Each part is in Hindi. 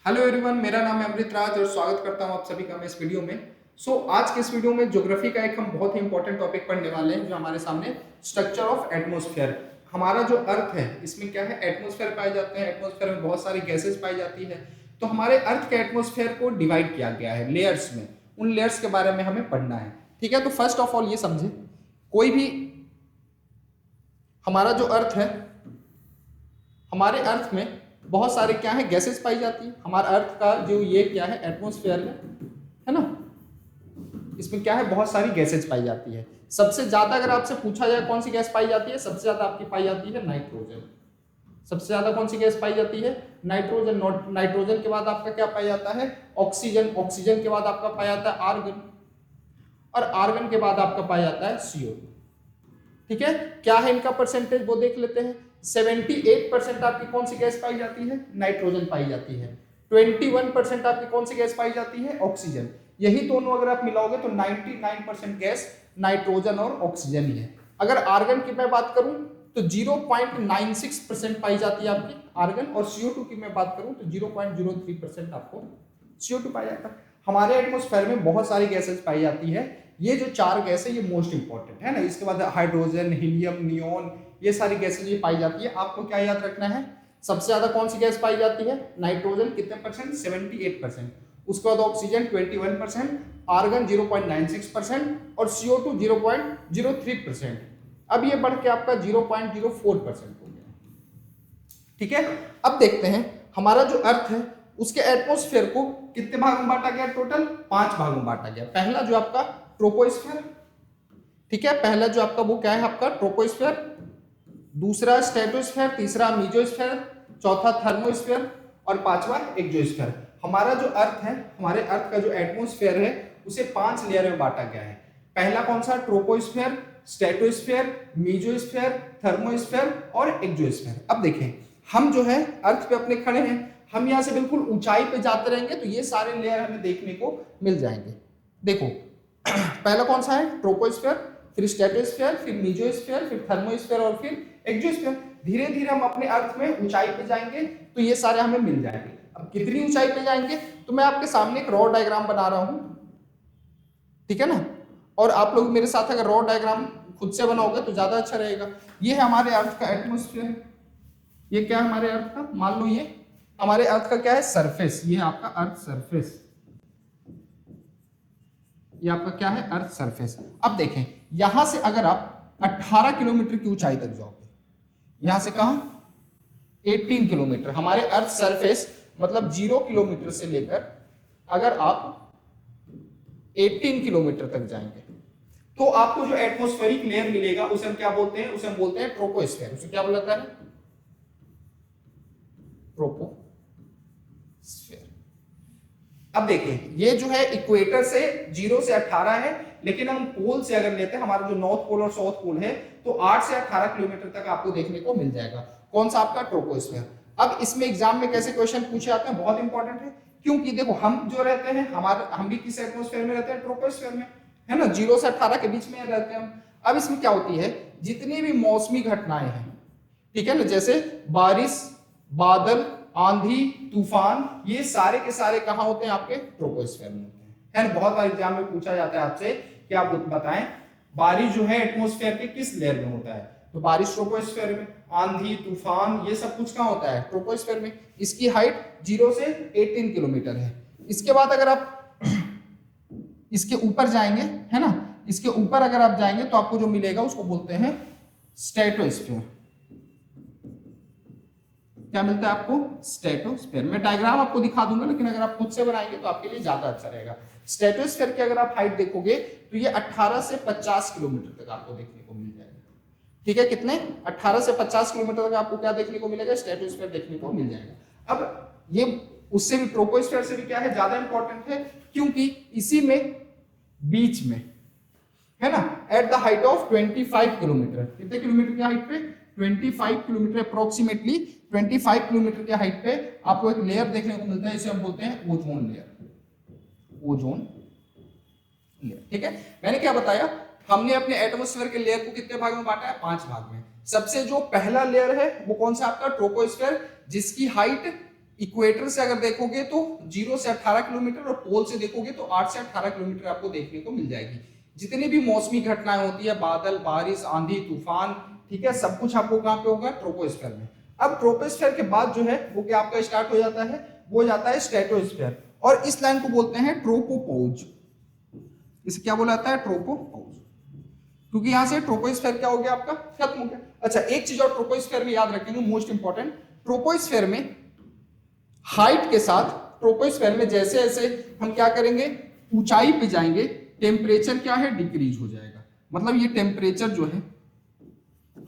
हेलो एवरीवन, मेरा नाम है अमृत राज और स्वागत करता हूं आप सभी का मैं इस वीडियो में। आज के इस वीडियो में ज्योग्राफी का एक हम बहुत ही इंपॉर्टेंट टॉपिक पढ़ने वाले हैं जो हमारे सामने स्ट्रक्चर ऑफ एटमॉस्फेयर। हमारा जो अर्थ है इसमें क्या है, एटमॉस्फेयर पाए जाते हैं। एटमॉस्फेयर में बहुत सारी गैसेज पाई जाती है। तो हमारे अर्थ के एटमॉस्फेयर को डिवाइड किया गया है लेयर्स में। उन लेयर्स के बारे में हमें पढ़ना है। ठीक है, तो फर्स्ट ऑफ ऑल ये समझे, कोई भी हमारा जो अर्थ है, हमारे अर्थ में बहुत सारे क्या है, गैसेस पाई जाती है। हमारा अर्थ का जो ये क्या है, एटमॉस्फेयर है ना, इसमें क्या है, बहुत सारी गैसेस पाई जाती है। सबसे ज्यादा अगर आपसे पूछा जाए कौन सी गैस पाई जाती है, सबसे ज्यादा आपकी पाई जाती है नाइट्रोजन। सबसे ज्यादा कौन सी गैस पाई जाती है, नाइट्रोजन। नाइट्रोजन के बाद आपका क्या पाया जाता है, ऑक्सीजन। ऑक्सीजन के बाद आपका पाया जाता है आर्गन, और आर्गन के बाद आपका पाया जाता है CO2। ठीक है, क्या है इनका परसेंटेज वो देख लेते हैं। 78% आपकी कौन सी गैस पाई जाती है, नाइट्रोजन पाई जाती है। 21% आपकी कौन सी गैस पाई जाती है, ऑक्सीजन। यही दोनों अगर आप मिलाओगे तो 99% गैस नाइट्रोजन और ऑक्सीजन ही है। अगर आर्गन की मैं बात करूं तो 0.96% पाई जाती है आपकी आर्गन, और CO2 की मैं बात करूं तो 0.03% आपको CO2 पाया जाता है। हमारे एटमॉस्फेयर में बहुत सारी गैसेस पाई जाती है। ये जो चार गैस है ये मोस्ट इंपॉर्टेंट है ना। इसके बाद हाइड्रोजन, हीलियम, नियोन, ये सारी गैसेज ये पाई जाती है। आपको क्या याद रखना है, सबसे ज्यादा कौन सी गैस पाई जाती है, नाइट्रोजन। कितने परसेंट, 78%। उसके बाद ऑक्सीजन 21%, आर्गन 0.96% और CO2 0.03%। अब ये बढ़ के आपका 0.04% हो गया। ठीक है, अब देखते हैं हमारा जो अर्थ है उसके एटमॉस्फेयर को कितने भागों में बांटा गया, टोटल 5 भागों में बांटा गया। पहला जो आपका ट्रोपोस्फेयर, ठीक है, पहला जो आपका वो क्या है, आपका ट्रोपोस्फेयर। दूसरा स्ट्रेटोस्फेयर, तीसरा मीजोस्फेयर, चौथा थर्मोस्फेयर और पांचवा एक्सोस्फेयर। हमारा जो अर्थ है, हमारे अर्थ का जो एटमॉस्फेयर है उसे 5 लेयर में बांटा गया है। पहला कौन सा, ट्रोपोस्फेयर, स्ट्रेटोस्फेयर, मीजोस्फेयर, थर्मोस्फेयर और एक्सोस्फेयर। अब देखें, हम जो है अर्थ पे अपने खड़े हैं, हम यहां से बिल्कुल ऊंचाई पे जाते रहेंगे तो ये सारे लेयर हमें देखने को मिल जाएंगे। देखो पहला कौन सा है, ट्रोपोस्फेयर, फिर स्ट्रेटोस्फेयर, फिर मीजोस्फेयर, फिर थर्मोस्फेयर और फिर एक्सोस्फेयर। धीरे धीरे हम अपने अर्थ में ऊंचाई पे जाएंगे तो ये सारे हमें मिल जाएंगे। अब कितनी ऊंचाई पे जाएंगे, तो मैं आपके सामने एक रॉ डायग्राम बना रहा हूं, ठीक है ना। और आप लोग मेरे साथ अगर रॉ डायग्राम खुद से बनाओगे तो ज्यादा अच्छा रहेगा। ये है हमारे अर्थ का एटमोस्फेयर। ये क्या है हमारे अर्थ का, मान लो ये हमारे अर्थ का क्या है, सरफेस। ये है आपका अर्थ सरफेस। ये आपका क्या है, अर्थ सरफेस। अब देखें, यहां से अगर आप 18 किलोमीटर की ऊंचाई तक जाओगे, यहां से कहां, 18 किलोमीटर। हमारे अर्थ सरफेस मतलब 0 किलोमीटर से लेकर अगर आप 18 किलोमीटर तक जाएंगे तो आपको जो एटमॉस्फेरिक लेयर मिलेगा उसे हम क्या बोलते हैं, उसे हम बोलते हैं ट्रोपोस्फेयर। उसे क्या बोला जाता है, ट्रोपोस्फेयर। अब देखिए, ये जो है इक्वेटर से 0 से 18 है, लेकिन हम पोल से अगर लेते हैं, हमारा जो नॉर्थ पोल और साउथ पोल है, तो 8 से 18 किलोमीटर तक आपको देखने को मिल जाएगा। कौन सा, आपका ट्रोपोस्फेयर। अब इसमें एग्जाम में कैसे क्वेश्चन पूछे जाते हैं, बहुत इंपॉर्टेंट है। क्योंकि देखो, हम जो रहते हैं, हम भी किस एटमॉस्फेयर में रहते हैं, ट्रोपोस्फेयर में, है ना। 0 से 18 के बीच में रहते हैं हम। अब इसमें क्या होती है, जितनी भी मौसमी घटनाएं हैं, ठीक है ना, जैसे बारिश, बादल, आंधी, तूफान, ये सारे के सारे कहां होते हैं, आपके ट्रोपोस्फेयर में होते हैं, है ना। बहुत बार एग्जाम में पूछा जाता है आपसे कि आप बताएं बारिश जो है एटमॉस्फेयर के किस लेयर में होता है, तो बारिश ट्रोपोस्फेयर में, आंधी, तूफान, ये सब कुछ कहां होता है, ट्रोपोस्फेयर में। इसकी हाइट 0 से 18 किलोमीटर है। इसके बाद अगर आप इसके ऊपर जाएंगे, है ना, इसके ऊपर अगर आप जाएंगे तो आपको जो मिलेगा उसको बोलते हैं स्ट्रेटोस्फेयर। क्या मिलता है आपको, स्ट्रेटोस्फेयर। मैं डायग्राम आपको दिखा दूंगा, लेकिन अगर आप खुद से बनाएंगे तो आपके लिए ज्यादा अच्छा रहेगा। स्ट्रेटोस्फेयर की अगर आप हाइट देखोगे तो ये 18 से 50 किलोमीटर तक आपको देखने को मिल जाएगा। ठीक है, कितने, 18 से 50 किलोमीटर तक आपको क्या देखने को मिलेगा, स्ट्रेटोस्फेयर देखने को मिल जाएगा। अब ये उससे भी, ट्रोपोस्फेयर से भी क्या है, ज्यादा इंपॉर्टेंट है, क्योंकि इसी में बीच में, है ना, at the height of 25 kilometre, कितने किलोमीटर की हाइट पे, 25 किलोमीटर, अप्रोक्सीमेटली 25 किलोमीटर के हाइट पे आपको एक लेयर देखने को मिलता है, इसे हम बोलते हैं ओजोन लेयर। ओजोन लेयर, ठीक है। मैंने क्या बताया, हमने अपने एटमॉस्फेयर के लेयर को कितने भाग में बांटा है, 5 भाग में। सबसे जो पहला लेयर है वो कौन सा, आपका ट्रोपोस्फेयर, जिसकी हाइट इक्वेटर से अगर देखोगे तो 0 से 18 किलोमीटर और पोल से देखोगे तो 8 से 18 किलोमीटर आपको देखने को मिल जाएगी। जितनी भी मौसमी घटनाएं होती है, बादल, बारिश, आंधी, तूफान, ठीक है, सब कुछ आपको कहां पे होगा? ट्रोपोस्फेयर में। अब ट्रोपोस्फेयर के बाद जो है वो क्या आपका स्टार्ट हो जाता है? वो जाता है स्ट्रेटोस्फेयर, और इस लाइन को बोलते हैं ट्रोपोपॉज। इसे क्या बोला जाता है? ट्रोपोपॉज, क्योंकि यहां से ट्रोपोस्फेयर क्या हो गया आपका? खत्म हो गया। अच्छा, एक चीज और ट्रोपोस्फेयर में याद रखेंगे, मोस्ट इंपॉर्टेंट, ट्रोपोस्फेयर में हाइट के साथ, ट्रोपोस्फेयर में जैसे जैसे हम क्या करेंगे, ऊंचाई पे जाएंगे, टेम्परेचर क्या है? डिक्रीज हो जाएगा। मतलब ये टेम्परेचर जो है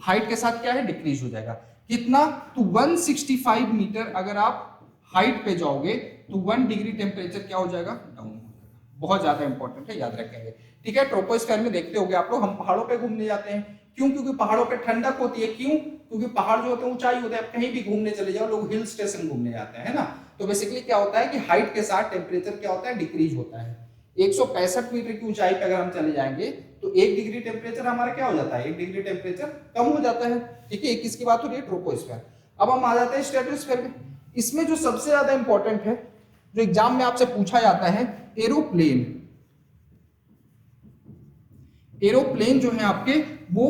हाइट के साथ क्या है? डिक्रीज हो जाएगा। कितना? तो 165 मीटर अगर आप हाइट पे जाओगे तो 1 डिग्री टेम्परेचर क्या हो जाएगा? डाउन हो जाएगा। बहुत ज्यादा इंपॉर्टेंट है, याद रखेंगे। ठीक है, ट्रोपोस्फेयर में देखते होगे आप लोग, हम पहाड़ों पे घूमने जाते हैं, क्यों? क्योंकि पहाड़ों पे ठंडक होती है। क्यों? क्योंकि पहाड़ जो होते हैं ऊंचाई होते हैं। आप कहीं भी घूमने चले जाओ, लोग हिल स्टेशन घूमने जाते हैं, है ना। तो बेसिकली क्या होता है कि हाइट के साथ टेम्परेचर क्या होता है? डिक्रीज होता है। 165 मीटर की ऊंचाई पे अगर हम चले जाएंगे तो 1 डिग्री टेम्परेचर हमारा क्या हो जाता है? 1 डिग्री टेम्परेचर कम हो जाता है। ठीक है, किसकी बात हो रही है? ट्रोपोस्फेयर। अब हम आ जाते हैं स्ट्रेटोस्फेयर में। इसमें जो सबसे ज्यादा इंपॉर्टेंट है, जो एग्जाम में आपसे पूछा जाता है, एरोप्लेन। एरोप्लेन जो है आपके, वो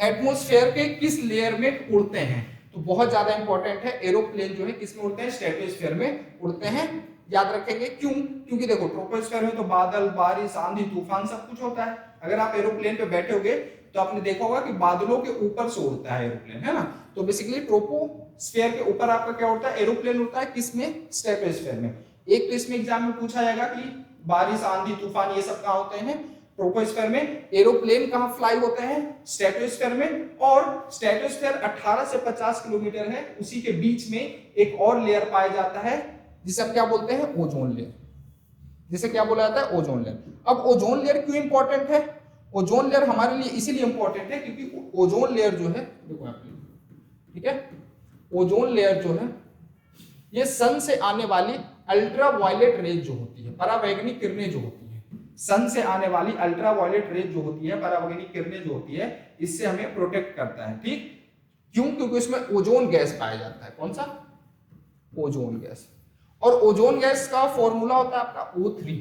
एटमॉस्फेयर के किस लेयर में उड़ते हैं? तो बहुत ज्यादा इंपॉर्टेंट है, एरोप्लेन जो है किस में उड़ते हैं? स्ट्रेटोस्फेयर में उड़ते हैं। याद रखेंगे क्यों? क्योंकि देखो ट्रोपोस्फेयर में तो बादल, बारिश, आंधी, तूफान सब कुछ होता है। अगर आप एरोप्लेन पे बैठोगे तो आपने देखा होगा कि बादलों के ऊपर से उड़ता है एरोप्लेन, है ना। तो बेसिकली ट्रोपोस्फेयर के ऊपर आपका क्या उड़ता है? एरोप्लेन उड़ता है। किसमें? स्ट्रेटोस्फेयर में। एक तो इसमें एग्जाम में पूछा जाएगा कि बारिश, आंधी, तूफान ये सब कहां होते हैं? ट्रोपोस्फेयर में। एरोप्लेन कहां फ्लाई होते हैं? स्ट्रेटोस्फेयर में। और स्ट्रेटोस्फेयर 18 से 50 किलोमीटर है, उसी के बीच में एक और लेयर पाया जाता है जिसे हम क्या बोलते हैं? Ozone layer. जिसे क्या बोला जाता है? Ozone layer. अब ओजोन लेयर क्यों इंपॉर्टेंट है? ओजोन लेयर हमारे लिए इसीलिए इंपॉर्टेंट है क्योंकि ओजोन लेयर जो है, देखो आप, ठीक है, ओजोन लेयर जो है ये सन से आने वाली अल्ट्रा वायलेट रेज जो होती है, परावैंगनिक किरणें जो होती है, सन से आने वाली अल्ट्रा वायलेट रेज जो होती है, परावैंगनिक किरणें जो होती है, इससे हमें प्रोटेक्ट करता है। ठीक, क्यों? क्योंकि इसमें ओजोन गैस पाया जाता है। कौन सा? Ozone gas. और ओजोन गैस का फॉर्मूला होता है आपका O3।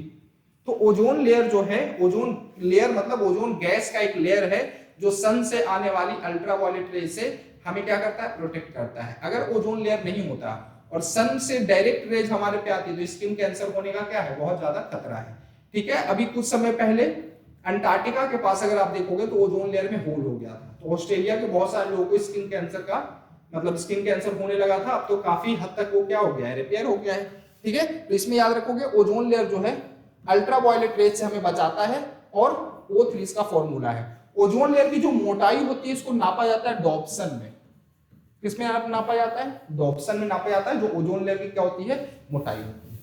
तो ओजोन लेयर जो है, ओजोन लेयर मतलब ओजोन गैस का एक लेयर है जो सन से आने वाली अल्ट्रावायलेट रेज से हमें क्या करता है? प्रोटेक्ट करता है। अगर ओजोन लेयर नहीं होता और सन से डायरेक्ट रेज हमारे पे आती तो स्किन कैंसर होने का क्या है? बहुत ज्यादा खतरा है। ठीक है, अभी कुछ समय पहले अंटार्कटिका के पास अगर आप देखोगे तो ओजोन लेयर में होल हो गया था, तो ऑस्ट्रेलिया के बहुत सारे लोगों को स्किन कैंसर का मतलब स्किन कैंसर होने लगा था। अब तो काफी हद तक वो क्या हो गया है? रिपेयर हो गया है। ठीक है, तो इसमें याद रखोगे ओजोन लेयर जो है अल्ट्रावायलेट रेज से हमें बचाता है, और O3 इसका फॉर्मूला है। ओजोन लेयर की जो मोटाई होती है इसको नापा जाता है डॉप्सन में। किसमें नापा जाता है? डॉप्सन में नापा जाता है, जो ओजोन लेयर की क्या होती है? मोटाई होती है।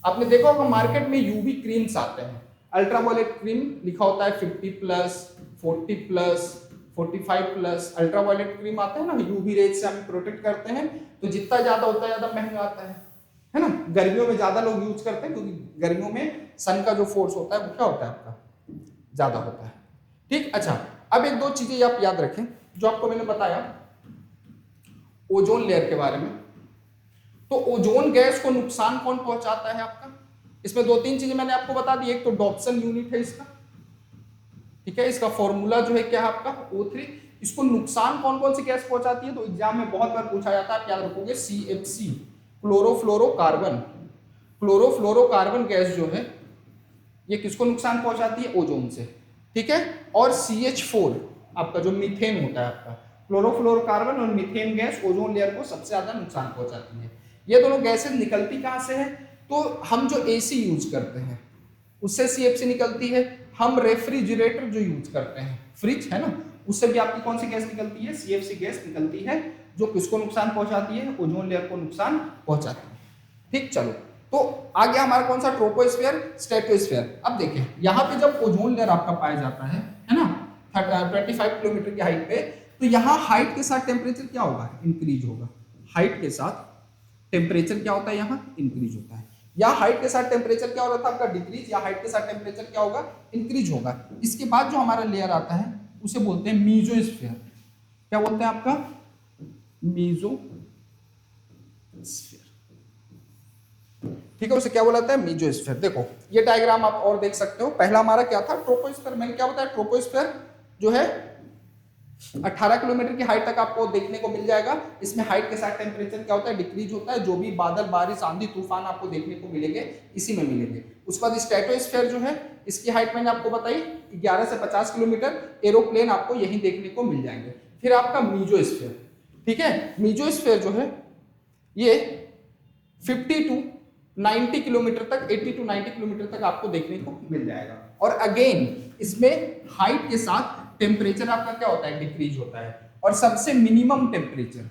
आपने देखा होगा मार्केट में यूवी क्रीम्स आते हैं, अल्ट्रावायलेट क्रीम लिखा होता है 50+, 40+, 45+। अल्ट्रावायलेट क्रीम आता है ना, यूवी रेज से हमें प्रोटेक्ट करते हैं। तो जितना ज्यादा होता है ज्यादा महंगा आता है ना। गर्मियों में ज्यादा लोग यूज करते हैं क्योंकि गर्मियों में सन का जो फोर्स होता है वो क्या होता है? आपका ज्यादा होता है। ठीक, अच्छा, अब एक दो चीजें आप याद रखें जो आपको मैंने बताया ओजोन लेयर के बारे में। तो ओजोन गैस को नुकसान कौन पहुंचाता है आपका? इसमें दो तीन चीजें मैंने आपको बता दी। एक तो डॉप्सन यूनिट है इसका, ठीक है, इसका फॉर्मूला जो है क्या है आपका? O3। इसको नुकसान कौन कौन सी गैस पहुंचाती है? तो एग्जाम में बहुत बार पूछा जाता है, आप याद रखोगे CFC, क्लोरोफ्लोरोकार्बन। क्लोरोफ्लोरोकार्बन गैस जो है ये किसको नुकसान पहुंचाती है? ओजोन से। ठीक है, और CH4 आपका जो मीथेन होता है आपका, क्लोरोफ्लोरोकार्बन और मीथेन गैस ओजोन लेयर को सबसे ज्यादा नुकसान पहुंचाती है। ये दोनों गैसें निकलती कहां से है? तो हम जो AC यूज करते हैं उससे CFC निकलती है। हम रेफ्रिजरेटर जो यूज करते हैं, फ्रिज है ना, उससे भी आपकी कौन सी गैस निकलती है? CFC गैस निकलती है, जो किसको नुकसान पहुंचाती है? ओजोन लेयर को नुकसान पहुंचाती है। ठीक, चलो, तो आ गया हमारा कौन सा? Troposphere, stratosphere. अब देखिए यहाँ पे जब ओजोन लेयर आपका पाया जाता है ना, 25 किलोमीटर की हाइट पे, तो यहाँ हाइट के साथ टेम्परेचर क्या होगा? इंक्रीज होगा। हाइट के साथ टेम्परेचर क्या होता है? यहाँ इंक्रीज होता है। या हाइट के साथ टेम्परेचर क्या हो रहा था आपका? डिक्रीज। या हाइट के साथ टेम्परेचर क्या होगा? इंक्रीज होगा। इसके बाद जो हमारा लेयर आता है उसे बोलते हैं मीजोस्फेयर। क्या बोलते हैं आपका? मीजोस्फेयर। ठीक है, उसे क्या बोला जाता है, मीजोस्फीयर। देखो ये डायग्राम आप और देख सकते हो, पहला हमारा क्या था, ट्रोपोस्फीयर। मैंने क्या बताया, ट्रोपोस्फीयर जो है 18 किलोमीटर की हाइट तक आपको देखने को मिल जाएगा। इसमें हाइट के साथ टेम्परेचर क्या होता है, डिक्रीज होता है। जो भी बादल, बारिश, आंधी, तूफान आपको देखने को मिलेंगे इसी में मिलेंगे। उसके बाद स्ट्रेटोस्फीयर जो है, इसकी हाइट मैंने आपको बताई 11 से 50 किलोमीटर, एरोप्लेन आपको यही देखने को मिल जाएंगे। फिर आपका मीजोस्फीयर, ठीक है, मीजोस्फीयर जो है ये 50 टू 90 किलोमीटर तक, 80 टू 90 किलोमीटर तक आपको देखने को मिल जाएगा। और अगेन इसमें हाइट के साथ टेम्परेचर आपका क्या होता है, डिक्रीज होता है। और सबसे मिनिमम टेम्परेचर,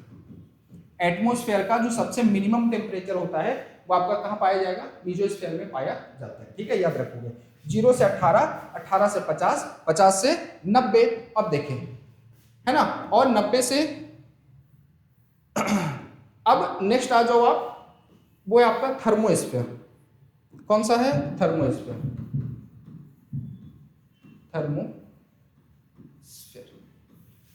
एटमॉस्फेयर का जो सबसे मिनिमम टेम्परेचर होता है वो आपका कहां पाया जाएगा, मीजोस्फीयर में पाया जाता है। ठीक है, याद रखोगे। 0 से 18, 18 से 50, 50 से 90। अब देखें, है ना, और 90 से अब नेक्स्ट आ जाओ आप, वो है आपका थर्मोस्फीयर। कौन सा है, थर्मोस्फीयर, थर्मोस्फीयर।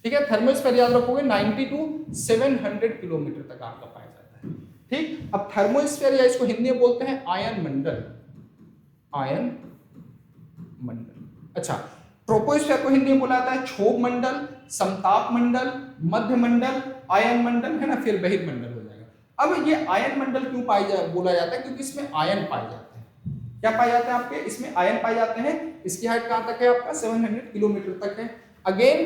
ठीक है, थर्मोस्फीयर याद रखोगे 90 टू 700 किलोमीटर तक आपका पाया जाता है। ठीक, अब थर्मोस्फीयर या इसको हिंदी में बोलते हैं आयन मंडल, आयन मंडल। अच्छा, ट्रोपोस्फीयर को हिंदी में बोला जाता है क्षोभ मंडल, समताप मंडल, मध्य मंडल, आयन मंडल, है ना, फिर बहिर्मंडल हो जाएगा। अब ये आयन मंडल क्यों बोला जाता है, क्योंकि इसमें आयन पाए जाते हैं। क्या पाए जाते हैं आपके, इसमें आयन पाए जाते हैं। इसकी हाइट कहां तक है आपका, 700 किलोमीटर तक है। अगेन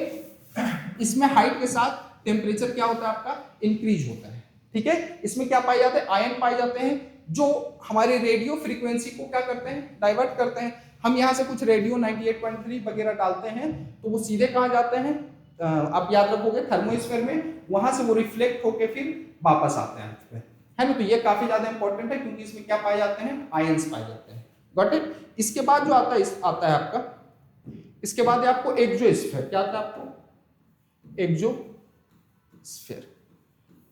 इसमें हाइट के साथ टेम्परेचर क्या होता है आपका, इंक्रीज होता है। ठीक है, इसमें क्या पाए जाते हैं, आयन पाए जाते हैं, जो हमारे रेडियो फ्रीक्वेंसी को क्या करते हैं, डाइवर्ट करते हैं। हम यहाँ से कुछ रेडियो 98.3 वगैरह डालते हैं तो वो सीधे कहाँ जाते हैं, आप याद रखोगे थर्मोस्फीयर में, वहां से वो रिफ्लेक्ट होके फिर वापस आते हैं अर्थ पे, है ना। तो ये काफी ज्यादा इंपॉर्टेंट है, क्योंकि इसमें क्या पाए जाते हैं, आयंस पाए जाते हैं। Got it. इसके बाद जो आता है आपका, इसके बाद आपको एक्सोस्फीयर, क्या आता है आपको, एक्सोस्फीयर।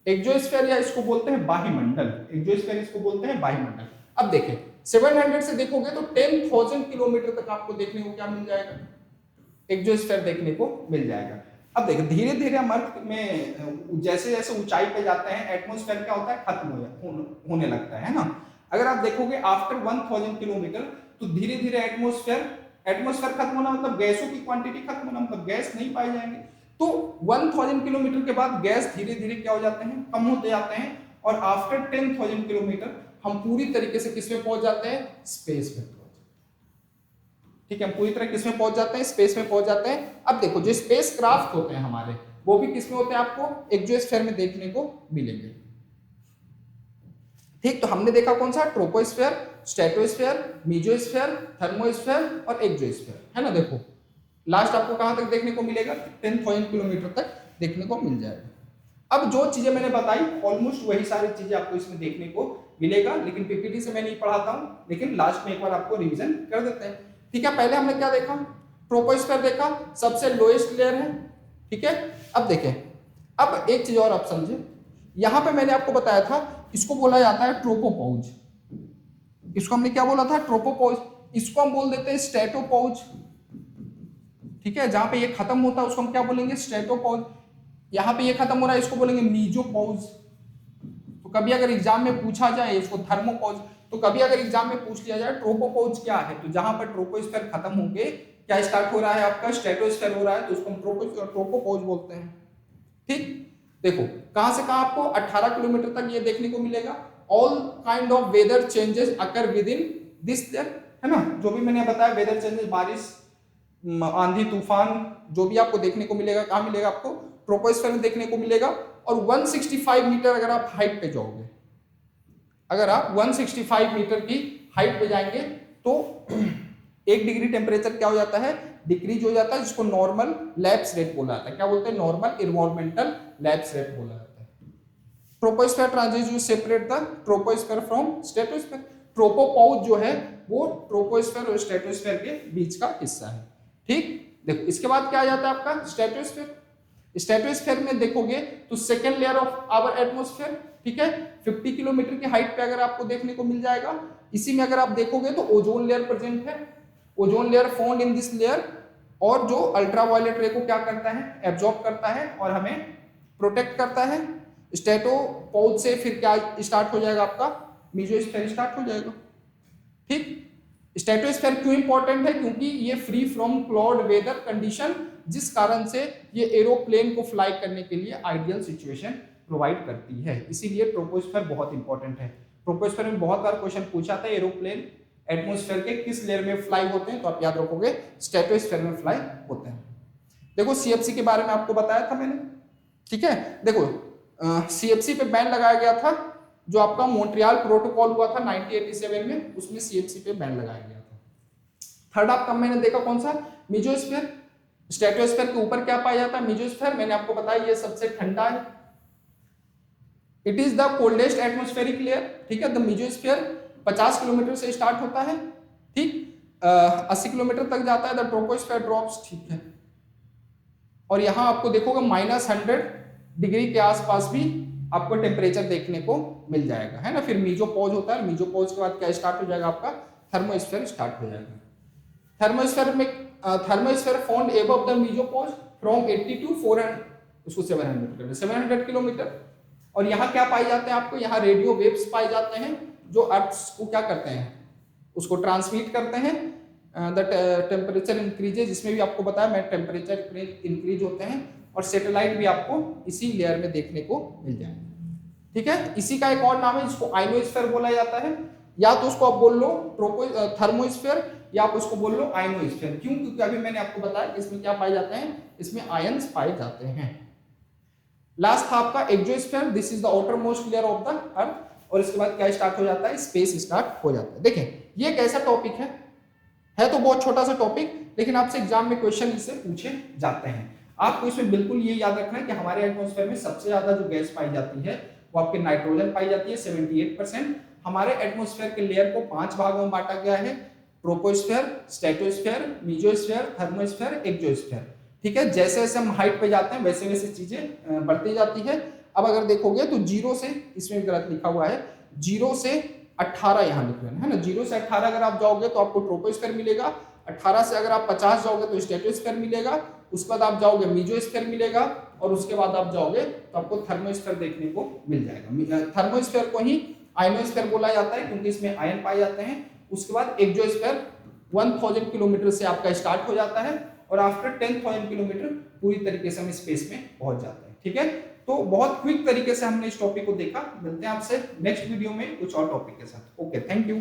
एक्सोस्फीयर या इसको बोलते हैं बाह्यमंडल, एक्सोस्फीयर इसको बोलते हैं बाह्यमंडल। अब देखें 700 से देखोगे तो 10,000 किलोमीटर तक आपको देखने को क्या मिल जाएगा, एक्सोस्फीयर देखने को मिल जाएगा। अब देखो धीरे धीरे हम अर्थ में जैसे जैसे ऊंचाई पे जाते हैं, एटमॉस्फेयर क्या होता है, खत्म होने लगता है ना। अगर आप देखोगे आफ्टर 1000 किलोमीटर तो धीरे धीरे एटमॉस्फेयर खत्म होना मतलब गैसों की क्वांटिटी खत्म होना, मतलब गैस नहीं पाए जाएंगे। तो 1000 किलोमीटर के बाद गैस धीरे धीरे क्या हो जाते हैं, कम होते जाते हैं। और आफ्टर 10,000 किलोमीटर हम पूरी तरीके से किसमें पहुंच जाते हैं, स्पेस में। ठीक है, हम पूरी तरह किसमें पहुंच जाते हैं, स्पेस में पहुंच जाते हैं। अब देखो जो स्पेस क्राफ्ट होते हैं हमारे, वो भी किसमें होते हैं, आपको एक्सोस्फीयर में देखने को मिलेंगे। ठीक, तो हमने देखा कौन सा, ट्रोपोस्फीयर, स्ट्रेटोस्फीयर, मीजोस्फीयर, थर्मोस्फीयर और एक्सोस्फीयर, है ना। देखो लास्ट आपको कहां तक देखने को मिलेगा, 10,000 किलोमीटर तक देखने को मिल जाएगा। अब जो चीजें मैंने बताई ऑलमोस्ट वही सारी चीजें आपको इसमें देखने को मिलेगा, लेकिन पीपीटी से मैं नहीं पढ़ाता हूं, लेकिन लास्ट में एक बार आपको रिवीजन कर देते हैं। ठीक है, पहले हमने क्या देखा, ट्रोपोस्फीयर देखा, सबसे लोएस्ट लेयर है। ठीक है, अब देखें, अब एक चीज और आप समझे, यहां पे मैंने आपको बताया था इसको बोला जाता है ट्रोपोपॉज। इसको हमने क्या बोला था, ट्रोपोपॉज। इसको हम बोल देते हैं स्ट्रेटोपॉज। ठीक है, जहां पे ये खत्म होता है उसको हम क्या बोलेंगे, स्ट्रेटोपॉज। यहां पे ये खत्म हो रहा है इसको बोलेंगे मीजोपॉज। तो कभी अगर एग्जाम में पूछा जाए इसको थर्मोपॉज, तो कभी अगर एग्जाम में पूछ लिया जाए ट्रोपोपॉज क्या है, तो जहां पर ट्रोपोस्फीयर खत्म होके क्या स्टार्ट हो रहा है आपका, स्ट्रेटोस्फीयर हो रहा है, तो उसको हम ट्रोपोपॉज बोलते हैं। ठीक, देखो कहां से कहां आपको 18 किलोमीटर तक ये देखने को मिलेगा। All kind of weather changes occur within this layer, है ना। जो भी मैंने बताया वेदर चेंजेस, बारिश, आंधी, तूफान, जो भी आपको देखने को मिलेगा, कहां मिलेगा आपको, ट्रोपोस्फीयर में देखने को मिलेगा। और 165 मीटर अगर आप हाइट पे जाओगे, अगर आप 165 मीटर की हाइट पे जाएंगे तो 1 डिग्री टेम्परेचर क्या हो जाता है, डिक्रीज हो जाता है, जिसको नॉर्मल लैप्स रेट बोला जाता है। क्या बोलते हैं, नॉर्मल इन्वायरमेंटल लैप्स रेट बोला जाता है। Troposphere transition separate the troposphere from stratosphere. Tropopause जो है वो ट्रोपोस्फीयर और स्ट्रेटोस्फीयर के बीच का हिस्सा है। ठीक, देखो इसके बाद क्या आ जाता है आपका, स्ट्रेटोस्फीयर। स्ट्रेटोस्फीयर में देखोगे तो second layer of our atmosphere. ठीक है, 50 किलोमीटर की हाइट पे अगर आपको देखने को मिल जाएगा। इसी में अगर आप देखोगे तो ओजोन लेयर प्रेजेंट है। Ozone layer found in this layer, और जो अल्ट्रावायलेट रे को क्या करता है, एब्जॉर्ब करता है और हमें प्रोटेक्ट करता है। स्ट्रेटोपॉज से फिर क्या स्टार्ट हो जाएगा आपका मीजोस्फीयर स्टार्ट हो जाएगा। ठीक, स्ट्रेटोस्फीयर क्यों इंपॉर्टेंट है? क्योंकि ये free from cloud weather condition, जिस कारण से ये एरोप्लेन को फ्लाई करने के लिए आइडियल सिचुएशन प्रोवाइड करती है, इसीलिए ट्रोपोस्फीयर बहुत इंपॉर्टेंट है। ट्रोपोस्फीयर में बहुत बार क्वेश्चन पूछा था, एरोप्लेन एटमॉस्फेयर के किस लेयर में फ्लाई होते हैं, तो आप याद रखोगे स्ट्रेटोस्फीयर में फ्लाई होते हैं। देखो सीएफसी के बारे में आपको बताया था मैंने, ठीक है। देखो सीएफसी पे बैन लगाया गया था, जो आपका मॉन्ट्रियल प्रोटोकॉल हुआ था 1987 में, उसमें सीएफसी पे बैन लगाया गया था। थर्ड आपका मैंने देखा कौन सा, मीजोस्फीयर। स्ट्रेटोस्फीयर के ऊपर क्या पाया जाता है? मीजोस्फीयर। मैंने आपको बताया ये सबसे ठंडा है, it is the coldest atmospheric layer, ठीक है। द मीजोस्फीयर 50 किलोमीटर से स्टार्ट होता है, ठीक, 80 किलोमीटर तक जाता है। द ट्रोपोस्फीयर ड्रॉप्स, ठीक है। और यहां आपको देखोगे -100 डिग्री के आसपास भी आपको टेम्परेचर देखने को मिल जाएगा, है ना। फिर मीजोपॉज होता है, मीजोपॉज के बाद क्या स्टार्ट हो जाएगा? आपका थर्मोस्फीयर स्टार्ट हो जाएगा। थर्मोस्फीयर में thermosphere found above the mesopause from 80 to 400, उसको 700 किलोमीटर। और यहाँ क्या पाए जाते हैं? आपको यहाँ रेडियो वेव्स पाए जाते हैं, जो अर्थ को क्या करते हैं? उसको ट्रांसमिट करते हैं। द टेम्परेचर इंक्रीजेज, जिसमें भी आपको बताया मैं, टेम्परेचर इंक्रीज होते हैं। और सैटेलाइट भी आपको इसी लेयर में देखने को मिल जाएंगे, ठीक है। इसी का एक और नाम है जिसको आइनोस्फीयर बोला जाता है, या तो उसको आप बोल लो थर्मोस्फीयर, या आप उसको बोल लो आइनोस्फीयर। क्यों? क्योंकि अभी मैंने आपको बताया कि इसमें क्या पाए जाते हैं, इसमें आयंस पाए जाते हैं। लास्ट था आपका exosphere, this is the outer most layer of the earth. और इसके बाद क्या स्टार्ट हो जाता है? स्पेस स्टार्ट हो जाता है। देखें ये एक ऐसा टॉपिक है तो बहुत छोटा सा टॉपिक, लेकिन आपसे एग्जाम में क्वेश्चन इससे पूछे जाते हैं। आपको इसमें बिल्कुल ये याद रखना है कि हमारे एटमॉस्फेयर में सबसे ज्यादा जो गैस पाई जाती है वो आपके नाइट्रोजन पाई जाती है 78%। हमारे एटमॉस्फेयर के लेयर को 5 भागों में बांटा गया है, troposphere, stratosphere, mesosphere, thermosphere, exosphere, ठीक है। जैसे जैसे हम हाइट पे जाते हैं वैसे वैसे चीजें बढ़ती जाती है। अब अगर देखोगे तो 0 से, इसमें गलत लिखा हुआ है, 0 से 18 यहाँ लिख रहे हैं, है ना। 0 से 18 अगर आप जाओगे तो आपको ट्रोपोस्फेयर मिलेगा। 18 से अगर आप 50 जाओगे तो स्ट्रेटोस्फेयर मिलेगा। उसके बाद आप जाओगे मीजोस्फेयर मिलेगा, और उसके बाद आप जाओगे तो आपको थर्मोस्फेयर देखने को मिल जाएगा। थर्मोस्फेयर को ही आयनोस्फेयर बोला जाता है क्योंकि इसमें आयन पाए जाते हैं। उसके बाद एक्सोस्फेयर 1000 किलोमीटर से आपका स्टार्ट हो जाता है, और आफ्टर 10,000 किलोमीटर पूरी तरीके से हम स्पेस में पहुंच जाते हैं, ठीक है। तो बहुत क्विक तरीके से हमने इस टॉपिक को देखा। मिलते हैं आपसे नेक्स्ट वीडियो में कुछ और टॉपिक के साथ। Okay, thank you.